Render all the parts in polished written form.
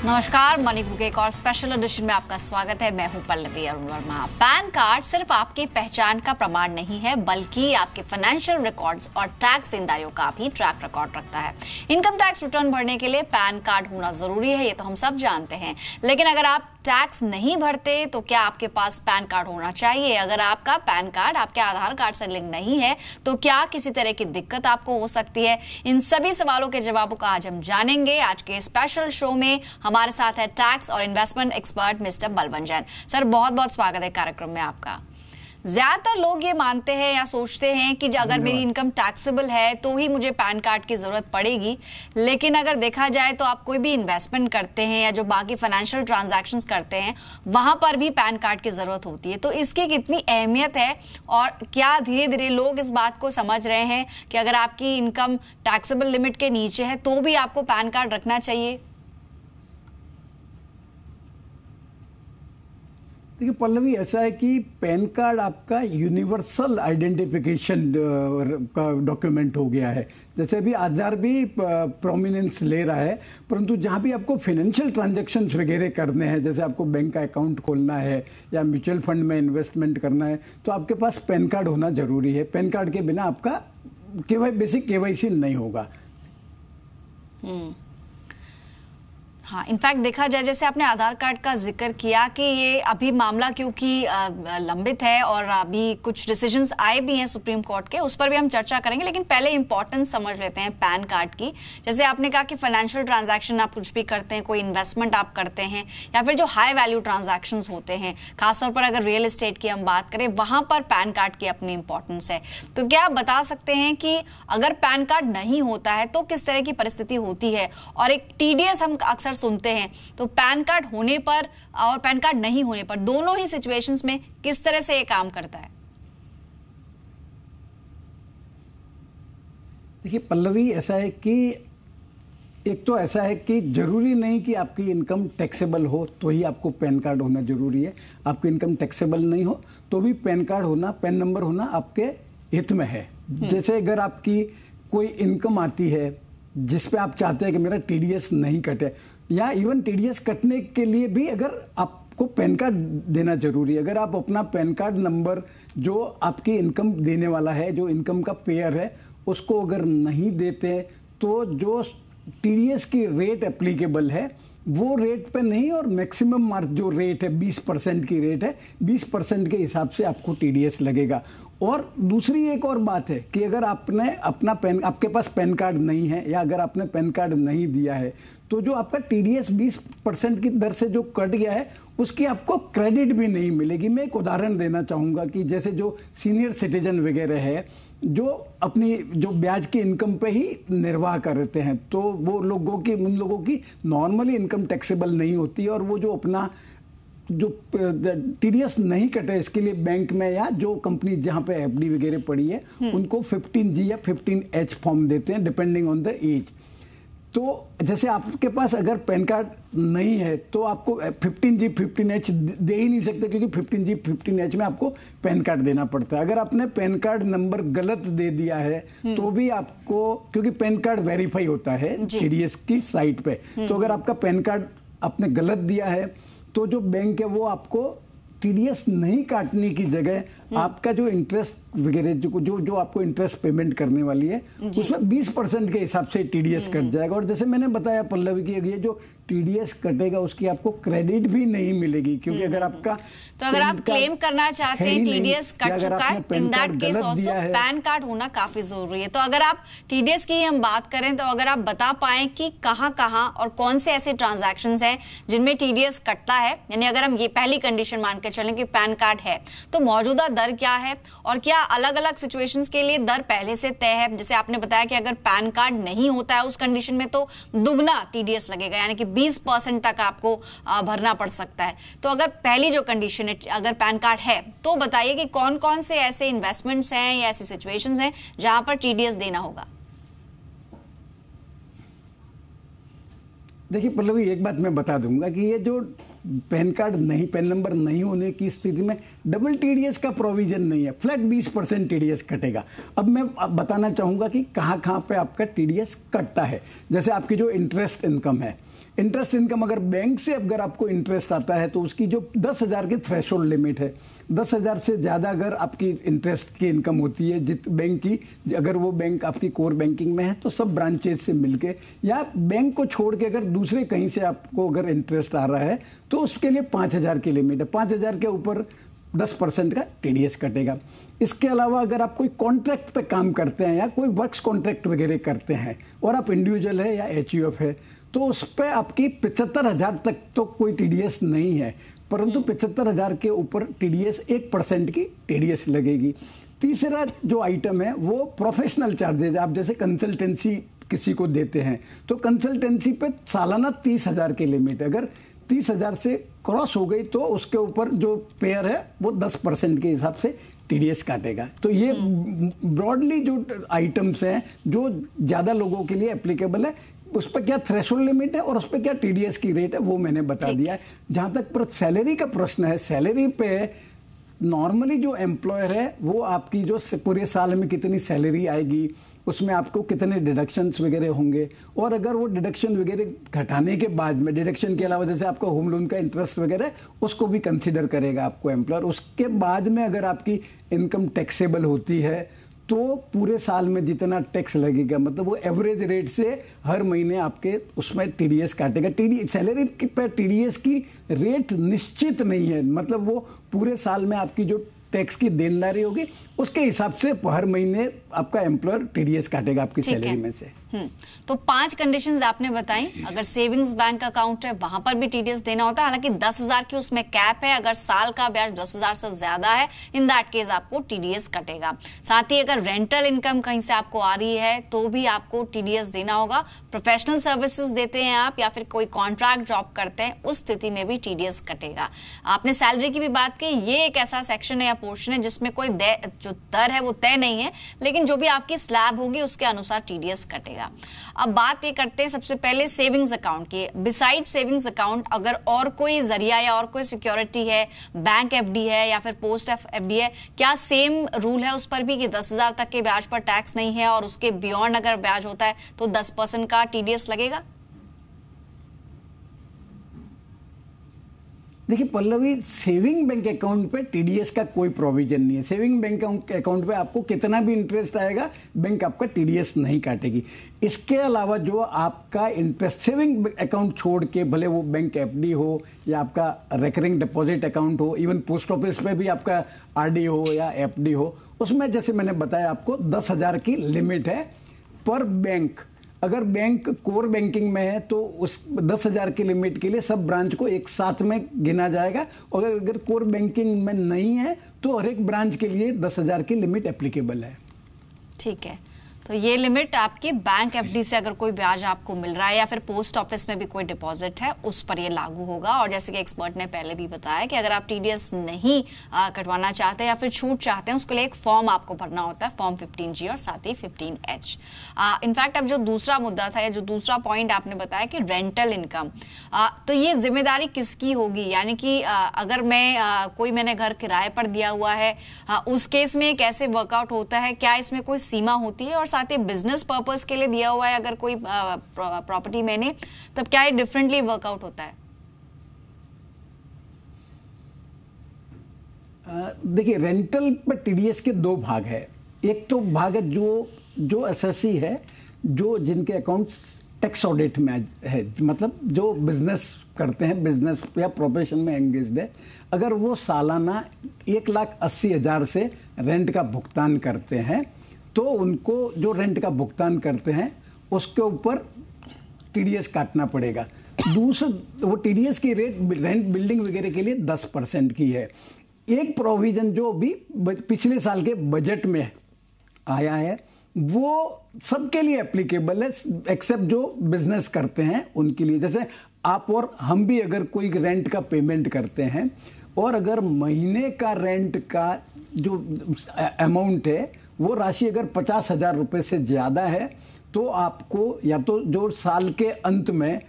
नमस्कार, मनी गुरु के एक और स्पेशल एडिशन में आपका स्वागत है। मैं हूं पल्लवी अरुण वर्मा। पैन कार्ड सिर्फ आपकी पहचान का प्रमाण नहीं है, बल्कि आपके फाइनेंशियल रिकॉर्ड्स और टैक्स देनदारियों का भी ट्रैक रिकॉर्ड रखता है। इनकम टैक्स रिटर्न भरने के लिए पैन कार्ड होना जरूरी है, ये तो हम सब जानते हैं। लेकिन अगर आप टैक्स नहीं भरते तो क्या आपके पास पैन कार्ड होना चाहिए? अगर आपका पैन कार्ड आपके आधार कार्ड से लिंक नहीं है तो क्या किसी तरह की दिक्कत आपको हो सकती है? इन सभी सवालों के जवाबों का आज हम जानेंगे। आज के स्पेशल शो में हमारे साथ है टैक्स और investment expert mister Balwant Jain. Sir, बहुत बहुत स्वागत है कार्यक्रम में आपका। ज्यादातर लोग ये मानते हैं या सोचते हैं कि अगर मेरी इनकम टैक्सेबल है तो ही मुझे पैन कार्ड की जरूरत पड़ेगी, लेकिन अगर देखा जाए तो आप कोई भी इन्वेस्टमेंट करते हैं या जो बाकी फाइनेंशियल ट्रांजैक्शंस करते हैं वहां पर भी पैन कार्ड की जरूरत होती है। तो इसकी कितनी अहमियत है और क्या धीरे धीरे लोग इस बात को समझ रहे हैं कि अगर आपकी इनकम टैक्सेबल लिमिट के नीचे है तो भी आपको पैन कार्ड रखना चाहिए? देखिए पल्लवी, ऐसा है कि पैन कार्ड आपका यूनिवर्सल आइडेंटिफिकेशन का डॉक्यूमेंट हो गया है। जैसे अभी आधार भी प्रोमिनेंस ले रहा है, परंतु जहाँ भी आपको फाइनेंशियल ट्रांजैक्शंस वगैरह करने हैं, जैसे आपको बैंक का अकाउंट खोलना है या म्यूचुअल फंड में इन्वेस्टमेंट करना है, तो आपके पास पैन कार्ड होना जरूरी है। पैन कार्ड के बिना आपका बेसिक केवाईसी नहीं होगा। हाँ, इनफैक्ट देखा जाए, जैसे आपने आधार कार्ड का जिक्र किया कि ये अभी मामला क्योंकि लंबित है और अभी कुछ डिसीजंस आए भी हैं सुप्रीम कोर्ट के, उस पर भी हम चर्चा करेंगे। लेकिन पहले इंपॉर्टेंस समझ लेते हैं पैन कार्ड की। जैसे आपने कहा कि फाइनेंशियल ट्रांजैक्शन आप कुछ भी करते हैं, कोई इन्वेस्टमेंट आप करते हैं या फिर जो हाई वैल्यू ट्रांजैक्शंस होते हैं, खासतौर पर अगर रियल एस्टेट की हम बात करें, वहां पर पैन कार्ड की अपनी इंपॉर्टेंस है। तो क्या आप बता सकते हैं कि अगर पैन कार्ड नहीं होता है तो किस तरह की परिस्थिति होती है? और एक टीडीएस हम अक्सर सुनते हैं, तो पैन कार्ड होने पर और पैन कार्ड नहीं होने पर दोनों ही सिचुएशंस में किस तरह से ये काम करता है? देखिए पल्लवी, ऐसा है कि एक तो ऐसा है कि जरूरी नहीं कि आपकी इनकम टैक्सेबल हो तो ही आपको पैन कार्ड होना जरूरी है। आपकी इनकम टैक्सेबल नहीं हो तो भी पैन कार्ड होना, पैन नंबर होना आपके हित में है। जैसे अगर आपकी कोई इनकम आती है जिस पे आप चाहते हैं कि मेरा टीडीएस नहीं कटे, या इवन टीडीएस कटने के लिए भी अगर आपको पैन कार्ड देना जरूरी है। अगर आप अपना पैन कार्ड नंबर जो आपकी इनकम देने वाला है, जो इनकम का पेयर है, उसको अगर नहीं देते तो जो टीडीएस की रेट एप्लीकेबल है वो रेट पे नहीं, और मैक्सिमम मार्क जो रेट है 20% की रेट है, 20% के हिसाब से आपको टीडीएस लगेगा। और दूसरी एक और बात है कि अगर आपने अपना आपके पास पैन कार्ड नहीं है या अगर आपने पैन कार्ड नहीं दिया है तो जो आपका टीडीएस 20% की दर से जो कट गया है उसकी आपको क्रेडिट भी नहीं मिलेगी। मैं एक उदाहरण देना चाहूँगा कि जैसे जो सीनियर सिटीजन वगैरह है जो अपनी जो ब्याज की इनकम पे ही निर्वाह करते हैं, तो वो उन लोगों की नॉर्मली इनकम टैक्सेबल नहीं होती, और वो जो अपना जो टीडीएस नहीं कटे इसके लिए बैंक में या जो कंपनी जहां पे एफडी वगैरह पड़ी है उनको 15G या 15H फॉर्म देते हैं डिपेंडिंग ऑन द एज। तो जैसे आपके पास अगर पैन कार्ड नहीं है तो आपको 15G 15H दे ही नहीं सकते, क्योंकि 15G 15H में आपको पैन कार्ड देना पड़ता है। अगर आपने पैन कार्ड नंबर गलत दे दिया है तो भी आपको, क्योंकि पैन कार्ड वेरीफाई होता है टीडीएस की साइट पे, तो अगर आपका पैन कार्ड आपने गलत दिया है तो जो बैंक है वो आपको टीडीएस नहीं काटने की जगह आपका जो इंटरेस्ट वगैरह जो आपको इंटरेस्ट पेमेंट करने वाली है उसमें 20% के हिसाब से टीडीएस कट जाएगा। और जैसे मैंने बताया पल्लवी की, ये जो टीडीएस कटेगा उसकी आपको क्रेडिट भी नहीं मिलेगी, क्योंकि अगर आपका तो अगर आप क्लेम करना चाहते हैं टीडीएस कट चुका है, in that case also pan card होना काफी जरूरी है। तो अगर आप टीडीएस की हम बात करें तो अगर आप बता पाएं कि कहां और कौन से ऐसे ट्रांजैक्शंस हैं जिनमें टीडीएस कटता है, यानी अगर हम ये पहली कंडीशन मान के चलें कि पैन कार्ड है तो मौजूदा दर क्या है और क्या अलग अलग सिचुएशंस के लिए दर पहले से तय है? जैसे आपने बताया कि अगर पैन कार्ड नहीं होता है उस कंडीशन में तो दुगना टीडीएस लगेगा, यानी कि 20% तक आपको भरना पड़ सकता है। तो अगर पहली जो कंडीशन है अगर पैन कार्ड है तो बताइए कि कौन कौन से ऐसे इन्वेस्टमेंट्स हैं या ऐसी सिचुएशंस हैं जहां पर टीडीएस देना होगा? देखिए पल्लवी, एक बात मैं बता दूंगा कि ये जो पैन कार्ड नहीं, पैन नंबर नहीं होने की स्थिति में डबल टीडीएस का प्रोविजन नहीं है, फ्लैट 20% टीडीएस कटेगा। अब मैं बताना चाहूँगा कि कहाँ पे आपका टीडीएस कटता है। जैसे आपकी जो इंटरेस्ट इनकम है, इंटरेस्ट इनकम अगर बैंक से अगर आपको इंटरेस्ट आता है तो उसकी जो 10,000 की थ्रेशोल्ड लिमिट है, 10,000 से ज़्यादा अगर आपकी इंटरेस्ट की इनकम होती है जित बैंक की, अगर वो बैंक आपकी कोर बैंकिंग में है तो सब ब्रांचेज से मिलके या बैंक को छोड़ के अगर दूसरे कहीं से आपको अगर इंटरेस्ट आ रहा है तो उसके लिए 5,000 की लिमिट है। 5,000 के ऊपर 10% का टीडीएस कटेगा। इसके अलावा अगर आप कोई कॉन्ट्रैक्ट पे काम करते हैं या कोई वर्क्स कॉन्ट्रैक्ट वगैरह करते हैं और आप इंडिविजुअल है या एचयूएफ है तो उस पर आपकी 75,000 तक तो कोई टीडीएस नहीं है, परंतु 75,000 के ऊपर टीडीएस 1% की टीडीएस लगेगी। तीसरा जो आइटम है वो प्रोफेशनल चार्जेज, आप जैसे कंसल्टेंसी किसी को देते हैं तो कंसल्टेंसी पे सालाना 30,000 की लिमिट, अगर 30,000 से क्रॉस हो गई तो उसके ऊपर जो पेयर है वो 10% के हिसाब से टीडीएस काटेगा। तो ये ब्रॉडली जो आइटम्स हैं जो ज़्यादा लोगों के लिए एप्लीकेबल है, उस पर क्या थ्रेशोल्ड लिमिट है और उस पर क्या टीडीएस की रेट है वो मैंने बता दिया है। जहाँ तक सैलरी का प्रश्न है, सैलरी पे नॉर्मली जो एम्प्लॉयर है वो आपकी जो पूरे साल में कितनी सैलरी आएगी, उसमें आपको कितने डिडक्शंस वगैरह होंगे, और अगर वो डिडक्शन वगैरह घटाने के बाद में डिडक्शन के अलावा जैसे आपका होम लोन का इंटरेस्ट वगैरह उसको भी कंसिडर करेगा आपको एम्प्लॉयर। उसके बाद में अगर आपकी इनकम टैक्सेबल होती है तो पूरे साल में जितना टैक्स लगेगा, मतलब वो एवरेज रेट से हर महीने आपके उसमें टीडीएस काटेगा। सैलरी पर टीडीएस की रेट निश्चित नहीं है, मतलब वो पूरे साल में आपकी जो टैक्स की देनदारी होगी उसके हिसाब से हर महीने आपका एम्प्लॉयर टीडीएस काटेगा आपकी सैलरी में से। तो 5 कंडीशंस आपने बताई। अगर सेविंग्स बैंक अकाउंट है वहां पर भी टीडीएस देना होता है, हालांकि 10,000 की उसमें कैप है, अगर साल का ब्याज 10,000 से ज्यादा है इन दैट केस आपको टीडीएस कटेगा। साथ ही अगर रेंटल इनकम कहीं से आपको आ रही है तो भी आपको टीडीएस देना होगा। प्रोफेशनल सर्विसेज देते हैं आप या फिर कोई कॉन्ट्रैक्ट जॉब करते हैं उस स्थिति में भी टीडीएस कटेगा। आपने सैलरी की भी बात की, ये एक ऐसा सेक्शन है या पोर्शन है जिसमें कोई जो दर है वो तय नहीं है, लेकिन जो भी आपकी स्लैब होगी उसके अनुसार टीडीएस कटेगा। अब बात ये करते हैं सबसे पहले सेविंग्स अकाउंट की। बिसाइड सेविंग्स अकाउंट अगर और कोई जरिया या और कोई सिक्योरिटी है, बैंक एफडी है या फिर पोस्ट एफडी है, क्या सेम रूल है उस पर भी कि 10,000 तक के ब्याज पर टैक्स नहीं है और उसके बियॉन्ड अगर ब्याज होता है तो 10% का टीडीएस लगेगा? देखिए पल्लवी, सेविंग बैंक अकाउंट पे टीडीएस का कोई प्रोविजन नहीं है। सेविंग बैंक अकाउंट पे आपको कितना भी इंटरेस्ट आएगा बैंक आपका टीडीएस नहीं काटेगी। इसके अलावा जो आपका इंटरेस्ट सेविंग अकाउंट छोड़ के, भले वो बैंक एफडी हो या आपका रिकरिंग डिपॉजिट अकाउंट हो, इवन पोस्ट ऑफिस पे भी आपका आरडी हो या एफडी हो, उसमें जैसे मैंने बताया आपको 10,000 की लिमिट है पर बैंक। अगर बैंक कोर बैंकिंग में है तो उस 10,000 की लिमिट के लिए सब ब्रांच को एक साथ में गिना जाएगा, और अगर कोर बैंकिंग में नहीं है तो हर एक ब्रांच के लिए 10,000 की लिमिट एप्लीकेबल है। ठीक है, तो ये लिमिट आपकी बैंक एफडी से अगर कोई ब्याज आपको मिल रहा है या फिर पोस्ट ऑफिस में भी कोई डिपॉजिट है उस पर ये लागू होगा। और जैसे कि एक्सपर्ट ने पहले भी बताया कि अगर आप टीडीएस नहीं कटवाना चाहते या फिर छूट चाहते हैं उसके लिए एक फॉर्म आपको भरना होता है, फॉर्म 15G और साथ ही 15H। इनफैक्ट अब जो दूसरा मुद्दा था या जो दूसरा पॉइंट आपने बताया कि रेंटल इनकम, तो ये जिम्मेदारी किसकी होगी? यानी कि अगर मैंने घर किराए पर दिया हुआ है उस केस में कैसे वर्कआउट होता है? क्या इसमें कोई सीमा होती है? और साथ ही बिजनेस पर्पस के लिए दिया हुआ है अगर कोई प्रॉपर्टी मैंने, तब क्या ये डिफरेंटली वर्कआउट होता है? देखिए रेंटल पर टीडीएस के 2 भाग है। एक तो भाग है जो एसएससी है, जो जिनके अकाउंट्स टैक्स ऑडिट में है, मतलब जो बिजनेस करते हैं, बिजनेस या प्रोफेशन में एंगेज्ड है, अगर वो सालाना 1,80,000 से रेंट का भुगतान करते हैं तो उनको जो रेंट का भुगतान करते हैं उसके ऊपर टीडीएस काटना पड़ेगा। वो टीडीएस की रेट रेंट बिल्डिंग वगैरह के लिए 10% की है। एक प्रोविजन जो भी पिछले साल के बजट में आया है वो सबके लिए एप्लीकेबल है एक्सेप्ट जो बिजनेस करते हैं उनके लिए। जैसे आप और हम भी अगर कोई रेंट का पेमेंट करते हैं और अगर महीने का रेंट का जो अमाउंट है वो राशि अगर 50,000 रुपये से ज़्यादा है तो आपको या तो जो साल के अंत में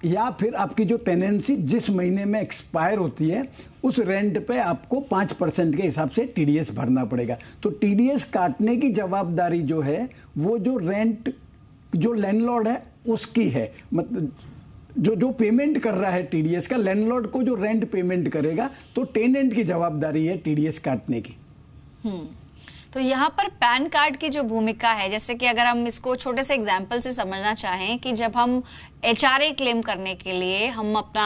या फिर आपकी जो टेनेंसी जिस महीने में एक्सपायर होती है उस रेंट पे आपको 5% के हिसाब से टीडीएस भरना पड़ेगा। तो टीडीएस काटने की जवाबदारी जो है वो जो रेंट जो लैंडलॉर्ड है उसकी है। मतलब जो पेमेंट कर रहा है टीडीएस का, लैंडलॉर्ड को जो रेंट पेमेंट करेगा, तो टेनेंट की जवाबदारी है टीडीएस काटने की। तो यहाँ पर पैन कार्ड की जो भूमिका है, जैसे कि अगर हम इसको छोटे से एग्जाम्पल से समझना चाहें कि जब हम एचआरए क्लेम करने के लिए हम अपना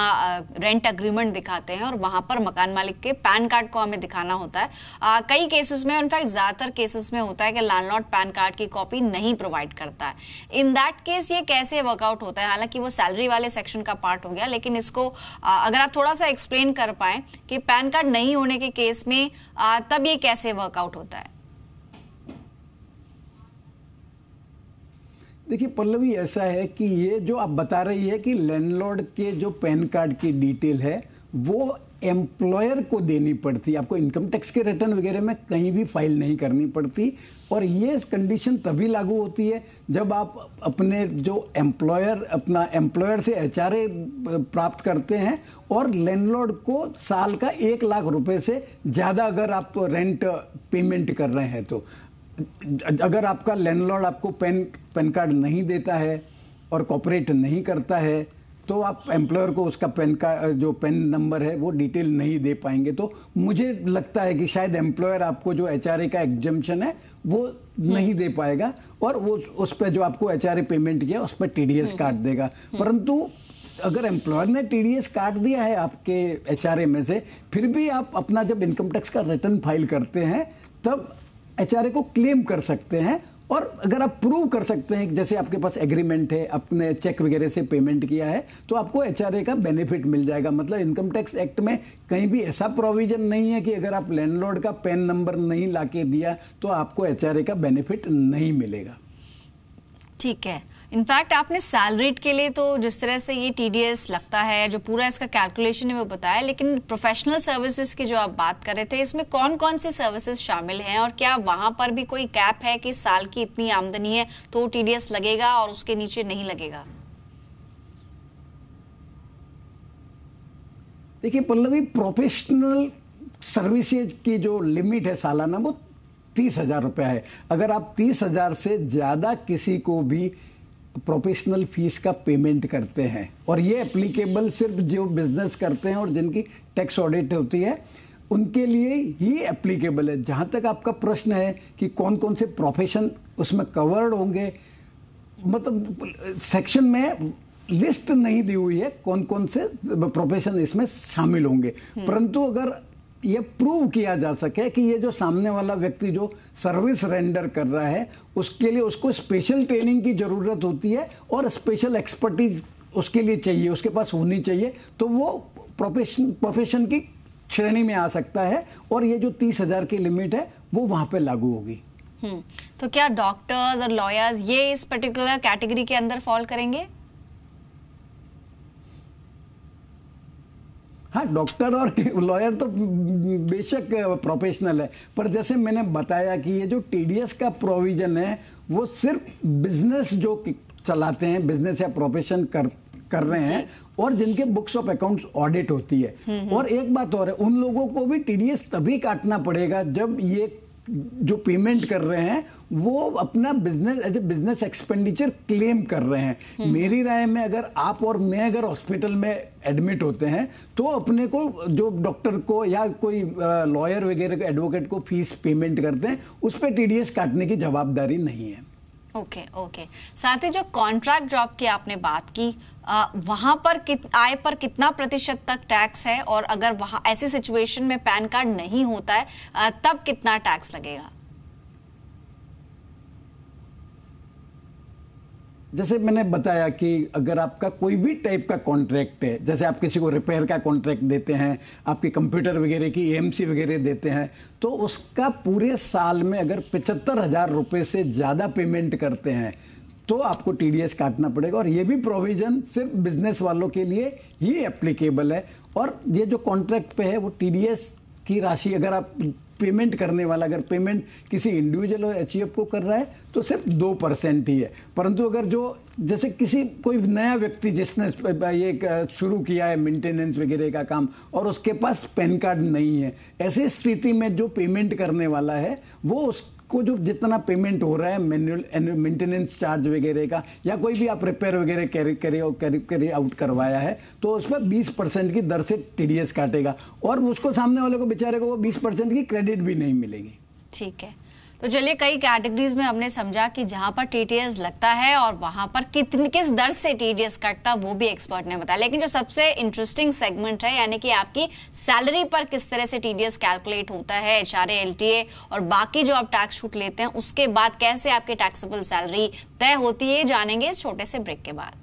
रेंट अग्रीमेंट दिखाते हैं और वहां पर मकान मालिक के पैन कार्ड को हमें दिखाना होता है। कई केसेस में, इनफैक्ट ज्यादातर केसेस में होता है कि लैंडलॉर्ड पैन कार्ड की कॉपी नहीं प्रोवाइड करता है। इन दैट केस ये कैसे वर्कआउट होता है? हालांकि वो सैलरी वाले सेक्शन का पार्ट हो गया, लेकिन इसको अगर आप थोड़ा सा एक्सप्लेन कर पाए कि पैन कार्ड नहीं होने के केस में तब ये कैसे वर्कआउट होता है। देखिए पल्लवी, ऐसा है कि ये जो आप बता रही है कि लैंडलॉर्ड के जो पैन कार्ड की डिटेल है वो एम्प्लॉयर को देनी पड़ती है, आपको इनकम टैक्स के रिटर्न वगैरह में कहीं भी फाइल नहीं करनी पड़ती। और ये कंडीशन तभी लागू होती है जब आप अपने जो अपना एम्प्लॉयर से एचआरए प्राप्त करते हैं और लैंडलॉर्ड को साल का 1 लाख रुपए से ज़्यादा अगर आप रेंट पेमेंट कर रहे हैं। तो अगर आपका लैंडलॉर्ड आपको पैन कार्ड नहीं देता है और कॉपरेट नहीं करता है, तो आप एम्प्लॉयर को उसका जो पैन नंबर है वो डिटेल नहीं दे पाएंगे। तो मुझे लगता है कि शायद एम्प्लॉयर आपको जो एचआरए का एग्जम्पशन है वो नहीं दे पाएगा और वो उस पर जो आपको एचआरए पेमेंट किया उस पर टीडीएस काट देगा। परंतु अगर एम्प्लॉयर ने टीडीएस काट दिया है आपके एचआरए में से, फिर भी आप अपना जब इनकम टैक्स का रिटर्न फाइल करते हैं तब एचआरए को क्लेम कर सकते हैं। और अगर आप प्रूव कर सकते हैं, जैसे आपके पास एग्रीमेंट है, आपने चेक वगैरह से पेमेंट किया है, तो आपको एचआरए का बेनिफिट मिल जाएगा। मतलब इनकम टैक्स एक्ट में कहीं भी ऐसा प्रोविजन नहीं है कि अगर आप लैंडलॉर्ड का पैन नंबर नहीं लाके दिया तो आपको एचआरए का बेनिफिट नहीं मिलेगा। ठीक है। इनफैक्ट आपने सैलरीड के लिए तो जिस तरह से ये टीडीएस लगता है, जो पूरा इसका कैलकुलेशन है वो बताया, लेकिन प्रोफेशनल सर्विसेज की जो आप बात कर रहे थे, इसमें कौन कौन सी सर्विसेज शामिल हैं और क्या वहां पर भी कोई कैप है कि साल की इतनी आमदनी है तो टीडीएस लगेगा और उसके नीचे नहीं लगेगा? देखिए पल्लवी, प्रोफेशनल सर्विसेज की जो लिमिट है सालाना वो 30,000 रुपया है। अगर आप 30,000 से ज़्यादा किसी को भी प्रोफेशनल फीस का पेमेंट करते हैं, और ये एप्लीकेबल सिर्फ जो बिजनेस करते हैं और जिनकी टैक्स ऑडिट होती है उनके लिए ही एप्लीकेबल है। जहाँ तक आपका प्रश्न है कि कौन कौन से प्रोफेशन उसमें कवर्ड होंगे, मतलब सेक्शन में लिस्ट नहीं दी हुई है कौन कौन से प्रोफेशन इसमें शामिल होंगे। परंतु अगर ये प्रूव किया जा सके कि ये जो सामने वाला व्यक्ति जो सर्विस रेंडर कर रहा है उसके लिए उसको स्पेशल ट्रेनिंग की ज़रूरत होती है और स्पेशल एक्सपर्टीज उसके लिए चाहिए, उसके पास होनी चाहिए, तो वो प्रोफेशन की श्रेणी में आ सकता है और ये जो 30,000 की लिमिट है वो वहाँ पे लागू होगी। तो क्या डॉक्टर्स और लॉयर्स ये इस पर्टिकुलर कैटेगरी के अंदर फॉल करेंगे? हाँ, डॉक्टर और लॉयर तो बेशक प्रोफेशनल है, पर जैसे मैंने बताया कि ये जो टीडीएस का प्रोविजन है वो सिर्फ बिजनेस जो चलाते हैं, बिजनेस या प्रोफेशन कर रहे हैं और जिनके बुक्स ऑफ अकाउंट्स ऑडिट होती है। और एक बात और है, उन लोगों को भी टीडीएस तभी काटना पड़ेगा जब ये जो पेमेंट कर रहे हैं वो अपना business as a business expenditure claim कर रहे हैं। मेरी राय में अगर आप और मैं अगर हॉस्पिटल में एडमिट होते हैं तो अपने को जो डॉक्टर को या कोई लॉयर वगैरह एडवोकेट को फीस पेमेंट करते हैं उस पर टीडीएस काटने की जवाबदारी नहीं है। ओके। साथ ही जो कॉन्ट्रैक्ट जॉब की आपने बात की, वहां पर आय पर कितना प्रतिशत तक टैक्स है और अगर वहां ऐसी सिचुएशन में पैन कार्ड नहीं होता है तब कितना टैक्स लगेगा? जैसे मैंने बताया कि अगर आपका कोई भी टाइप का कॉन्ट्रैक्ट है, जैसे आप किसी को रिपेयर का कॉन्ट्रैक्ट देते हैं, आपके कंप्यूटर वगैरह की एएमसी वगैरह देते हैं, तो उसका पूरे साल में अगर 75,000 रुपये से ज़्यादा पेमेंट करते हैं तो आपको टीडीएस काटना पड़ेगा। और ये भी प्रोविज़न सिर्फ बिजनेस वालों के लिए ही एप्लीकेबल है। और ये जो कॉन्ट्रैक्ट पे है वो टीडीएस की राशि अगर आप पेमेंट करने वाला अगर पेमेंट किसी इंडिविजुअल और एचईएफ को कर रहा है तो सिर्फ 2% ही है। परंतु अगर जो जैसे कोई नया व्यक्ति जिसने ये शुरू किया है मेंटेनेंस वगैरह का काम और उसके पास पैन कार्ड नहीं है, ऐसी स्थिति में जो पेमेंट करने वाला है वो आपको जो जितना पेमेंट हो रहा है मैनुअल मेंटेनेंस चार्ज वगैरह का, या कोई भी आप रिपेयर वगैरह कैरी आउट करवाया है, तो उस पर 20% की दर से टीडीएस काटेगा, और उसको सामने वाले को बेचारे को वो 20% की क्रेडिट भी नहीं मिलेगी। ठीक है, तो चलिए कई कैटेगरीज में हमने समझा कि जहां पर टीडीएस लगता है और वहां पर किस दर से टीडीएस कटता, वो भी एक्सपर्ट ने बताया। लेकिन जो सबसे इंटरेस्टिंग सेगमेंट है, यानी कि आपकी सैलरी पर किस तरह से टीडीएस कैलकुलेट होता है, एचआरए, एलटीए और बाकी जो आप टैक्स छूट लेते हैं, उसके बाद कैसे आपकी टैक्सेबल सैलरी तय होती है, जानेंगे इस छोटे से ब्रेक के बाद।